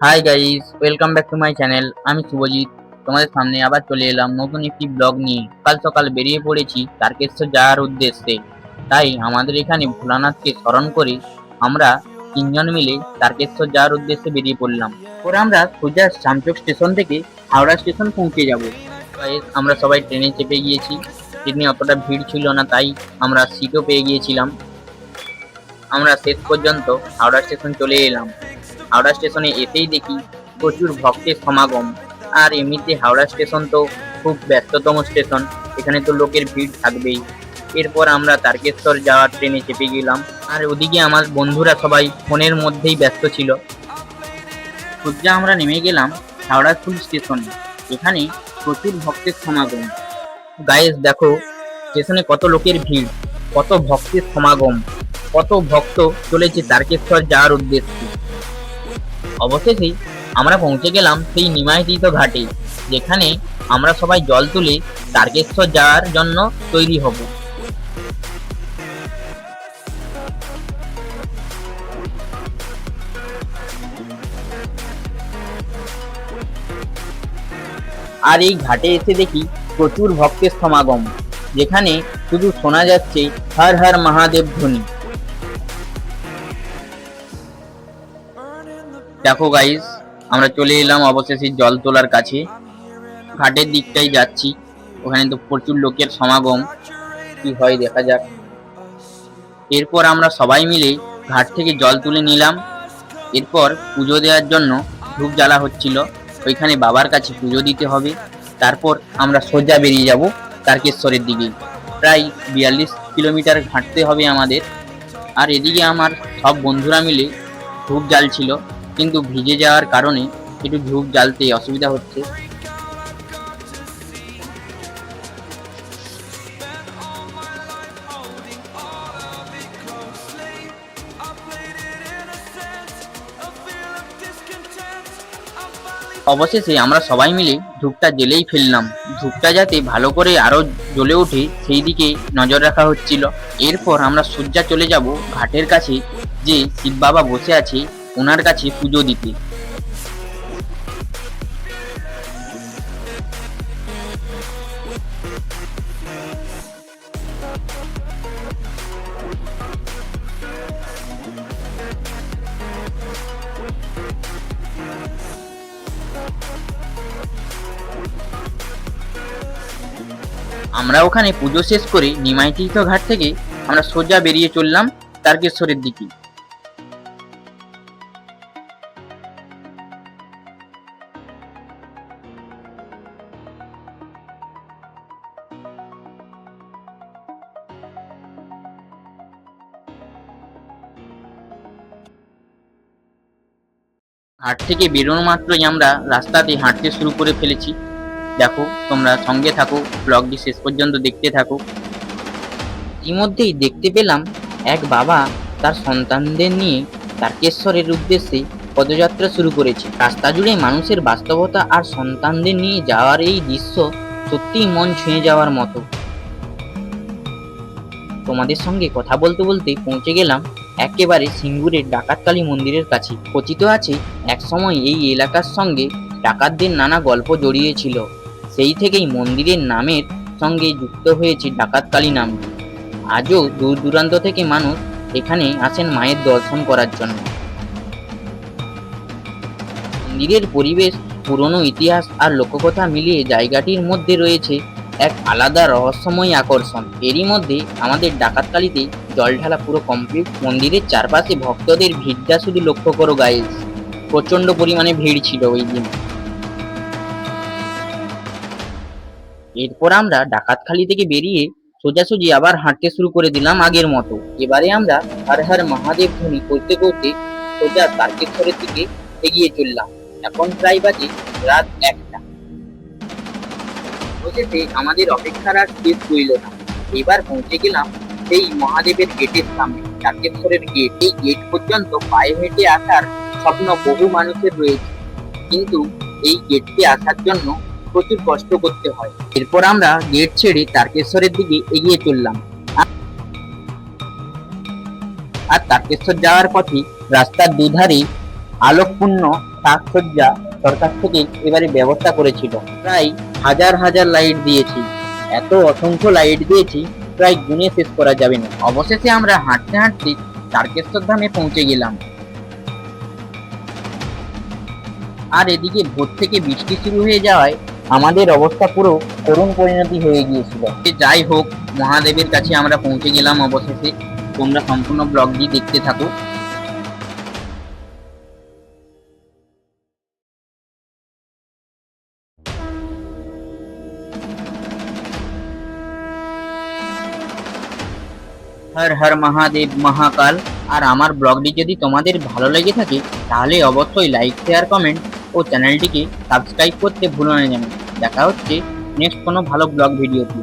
Hi guys, welcome back to my channel. আমি শুভজিৎ তোমাদের সামনে আবার চলে এলাম নতুন একটি ব্লগ নিয়ে। সকাল সকাল বেরিয়ে পড়েছি তারকেশ্বর যাওয়ার উদ্দেশ্যে। তাই আমাদের এখানে ভোলানাথকে স্মরণ করে আমরা তিনজন মিলে তারকেশ্বর যাওয়ার উদ্দেশ্যে বেরিয়ে পড়লাম। পরে আমরা সোজা চামচক স্টেশন থেকে হাওড়া স্টেশন পৌঁছে যাব। আমরা সবাই ট্রেনে চেপে গিয়েছি। ট্রেনে অতটা ভিড় ছিল না, তাই আমরা সিটও পেয়ে গিয়েছিলাম। আমরা শেষ পর্যন্ত হাওড়া স্টেশন চলে এলাম। হাওড়া স্টেশনে এসেই দেখি প্রচুর ভক্তের সমাগম। আর এমনিতে হাওড়া স্টেশন তো খুব ব্যস্ততম স্টেশন, এখানে তো লোকের ভিড় থাকবেই। এরপর আমরা তারকেশ্বর যাওয়ার ট্রেনে চেপে গেলাম। আর ওদিকে আমার বন্ধুরা সবাই ফোনের মধ্যেই ব্যস্ত ছিল। সোজা আমরা নেমে গেলাম হাওড়া স্কুল স্টেশনে। এখানে প্রচুর ভক্তের সমাগম। গাইস দেখো, স্টেশনে কত লোকের ভিড়, কত ভক্তের সমাগম, কত ভক্ত চলেছে তারকেশ্বর যাওয়ার উদ্দেশ্যে। অবশেষে আমরা পৌঁছে গেলাম সেই নিমাইতীর্থ ঘাটে, যেখানে আমরা সবাই জল তুলে তারকেশ্বর যাওয়ার জন্য তৈরি হব। আর এই ঘাটে এসে দেখি প্রচুর ভক্তের সমাগম, যেখানে শুধু শোনা যাচ্ছে হর হর মহাদেব ধ্বনি। দেখো গাইস, আমরা চলে এলাম অবশেষে জল তোলার কাছে। ঘাটের দিকটাই যাচ্ছি, ওখানে তো প্রচুর লোকের সমাগম, কি হয় দেখা যাক। এরপর আমরা সবাই মিলে ঘাট থেকে জল তুলে নিলাম। এরপর পুজো দেওয়ার জন্য ধূপ জ্বালা হচ্ছিল, ওইখানে বাবার কাছে পুজো দিতে হবে। তারপর আমরা সোজা বেরিয়ে যাব তারকেশ্বরের দিকে। প্রায় 42 কিলোমিটার হাঁটতে হবে আমাদের। আর এদিকে আমার সব বন্ধুরা মিলে ধূপ জ্বালছিল, কিন্তু ভিজে যাওয়ার কারণে একটু ধূপ জ্বালতে অসুবিধা হচ্ছে। অবশেষে আমরা সবাই মিলে ধূপটা জ্বেলেই ফেললাম। ধূপটা যাতে ভালো করে আরো জ্বলে ওঠে সেই দিকে নজর রাখা হচ্ছিল। এরপর আমরা সোজা চলে যাব ঘাটের কাছে, যে শিব বাবা বসে আছে ওনার কাছে পুজো দিতে। আমরা ওখানে পুজো শেষ করে নিমাইতীর্থ ঘাট থেকে আমরা সোজা বেরিয়ে চললাম তারকেশ্বরের দিকে। ঘাট থেকে বেরোনো মাত্রই আমরা রাস্তাতে হাঁটতে শুরু করে ফেলেছি। দেখো, তোমরা সঙ্গে থাকো, ব্লগটি শেষ পর্যন্ত দেখতে থাকো। ইতিমধ্যেই দেখতে পেলাম এক বাবা তার সন্তানদের নিয়ে তারকেশ্বরের উদ্দেশ্যে পদযাত্রা শুরু করেছে। রাস্তা জুড়ে মানুষের বাস্তবতা আর সন্তানদের নিয়ে যাওয়ার এই দৃশ্য সত্যিই মন ছুঁয়ে যাওয়ার মতো। তোমাদের সঙ্গে কথা বলতে বলতে পৌঁছে গেলাম একেবারে সিঙ্গুরের ডাকাতকালী মন্দিরের কাছে। কথিত আছে এক সময় এই এলাকার সঙ্গে ডাকাতদের নানা গল্প জড়িয়েছিল, সেই থেকেই মন্দিরের নামের সঙ্গে যুক্ত হয়েছে ডাকাতকালী নামটি। আজও দূর দূরান্ত থেকে মানুষ এখানে আসেন মায়ের দর্শন করার জন্য। মন্দিরের পরিবেশ, পুরনো ইতিহাস আর লোককথা মিলিয়ে জায়গাটির মধ্যে রয়েছে এক আলাদা রহস্যময় আকর্ষণ। এরই মধ্যে আমাদের ডাকাতকালীতে জল ঢালা পুরো কমপ্লিট। মন্দিরের চারপাশে ভক্তদের ভিড়টা শুধু লক্ষ্য করো গাইস, প্রচন্ড পরিমাণে ভিড় ছিল ওই দিন। এরপর আমরা ডাকাতখালী থেকে বেরিয়ে সোজাসুজি আবার হাঁটতে শুরু করে দিলাম আগের মতো। এবারে আমরা হর হর মহাদেব ধ্বনি করতে করতে সোজা তারকেশ্বরের দিকে এগিয়ে চললাম। এখন প্রায় বাজে রাত 1টা। অবশেষে আমাদের অপেক্ষার আর শেষ রইল না। এবার পৌঁছে গেলাম সেই মহাদেবের গেটের সামনে, তারকেশ্বরের গেট। এই গেট পর্যন্ত পায়ে হেঁটে আসার স্বপ্ন বহু মানুষের রয়েছে, কিন্তু এই গেটে আসার জন্য প্রচুর কষ্ট করতে হয়। এরপর আমরা গেট ছেড়ে তারকেশ্বরের দিকে এগিয়ে চললাম। আর তারকেশ্বর যাওয়ার পথে রাস্তার দুধারে আলোকপূর্ণ সাজসজ্জা সরকার থেকে এবারে ব্যবস্থা করেছিল। প্রায় হাজার হাজার লাইট দিয়েছি, এত অসংখ্য লাইট দিয়েছি প্রায় গুণে শেষ করা যাবে না। অবশেষে আমরা হাঁটতে হাঁটতে তারকেশ্বর ধামে পৌঁছে গেলাম। আর এদিকে ভোর থেকে বৃষ্টি শুরু হয়ে যাওয়ায় আমাদের অবস্থা পুরো করুণ পরিণতি হয়ে গিয়েছিল। যাই হোক, মহাদেবের কাছে আমরা পৌঁছে গেলাম অবশেষে। তোমরা সম্পূর্ণ ব্লগটি দেখতে থাকো। হর হর মহাদেব মহাকাল। আর আমার ব্লগটি যদি তোমাদের ভালো লেগে থাকে তাহলে অবশ্যই লাইক, শেয়ার, কমেন্ট ও চ্যানেলটিকে সাবস্ক্রাইব করতে ভুলো না যেন। দেখা হচ্ছে নেক্সট কোনো ভালো ব্লগ ভিডিওতে।